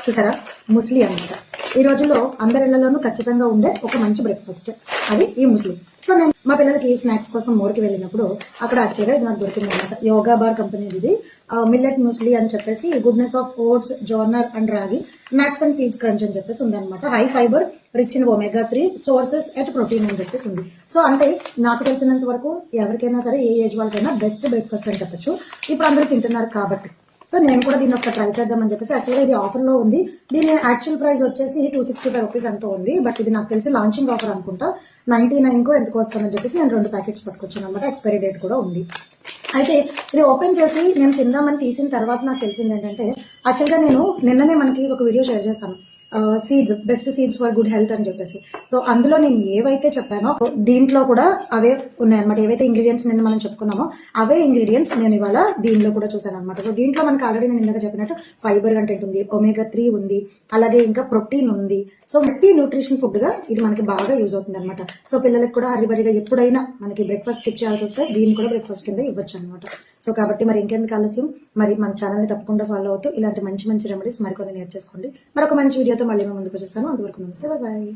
చూసారా, ముస్లి అనమాట. ఈ రోజుల్లో అందరి ఇళ్లలోనూ ఖచ్చితంగా ఉండే ఒక మంచి బ్రేక్ఫాస్ట్ అది ఈ ముస్లి. సో నేను మా పిల్లలకి స్నాక్స్ కోసం మోర్కి వెళ్ళినప్పుడు అక్కడ యాక్చువల్గా ఇది నాకు దొరికింది అనమాట. యోగా బార్ కంపెనీ ఇది మిల్లెట్ ముస్లి అని చెప్పేసి గుడ్నెస్ ఆఫ్ ఓట్స్ జోర్నర్ అండ్ రాగి నట్స్ అండ్ సీడ్స్ క్రంచ్ అని చెప్పేసి ఉంది అనమాట. High fibre rich in omega-3 sources at protein అని చెప్పేసి ఉంది. సో అంటే నాకు తెలిసినంత వరకు ఎవరికైనా సరే ఏ ఏజ్ వాళ్ళకైనా బెస్ట్ బ్రేక్ఫాస్ట్ అని చెప్పొచ్చు. ఇప్పుడు అందరూ తింటున్నారు కాబట్టి సో నేను కూడా దీన్ని ఒకసారి ట్రై చేద్దామని చెప్పేసి యాక్చువల్గా ఇది ఆఫర్లో ఉంది. దీని యాక్చువల్ ప్రైస్ వచ్చేసి 265 రూపీస్ ఎంతో ఉంది. బట్ ఇది నాకు తెలిసి లాంచింగ్ ఆఫర్ అనుకుంటా 99 ఎంతకు వస్తుందని చెప్పేసి నేను 2 ప్యాకెట్స్ పట్టుకొచ్చాను అనమాట. ఎక్స్పైరీ డేట్ కూడా ఉంది. అయితే ఇది ఓపెన్ చేసి నేను తిందామని తీసిన తర్వాత నాకు తెలిసింది ఏంటంటే యాక్చువల్గా నేను నిన్ననే మనకి ఒక వీడియో షేర్ చేస్తాను seeds best seeds for good health అని చెప్పేసి. సో అందులో నేను ఏవైతే చెప్పానో దీంట్లో కూడా అవే ఉన్నాయన్నమాట. ఏవైతే ఇంగ్రీడియంట్స్ నిన్న మనం చెప్పుకున్నామో అవే ఇంగ్రీడియంట్స్ నేను ఇవాళ దీనిలో కూడా చూసాను అనమాట. సో దీంట్లో మనకి ఆల్రెడీ నేను ఇందాక చెప్పినట్టు ఫైబర్ కంటెంట్ ఉంది, omega-3 ఉంది, అలాగే ఇంకా ప్రోటీన్ ఉంది. సో మల్టీ న్యూట్రిషన్ ఫుడ్ గా ఇది మనకి బాగా యూజ్ అవుతుంది అనమాట. సో పిల్లలకు కూడా హరిబరిగా ఎప్పుడైనా మనకి బ్రేక్ఫాస్ట్ స్కిప్ చేయాల్సి వస్తే దీన్ని కూడా బ్రేక్ఫాస్ట్ కింద ఇవ్వచ్చు అనమాట. సో కాబట్టి మరి ఇంకెందుకు ఆలస్యం, మరి మన ఛానల్ని తప్పకుండా ఫాలో అవుతూ ఇలాంటి మంచి మంచి రెమెడీస్ మరికొన్ని నేర్చేసుకోండి. మరొక మంచి వీడియోతో మళ్ళీ మేము ముందుకు వచ్చేస్తాను. అంతవరకు నమస్తే, బాయ్.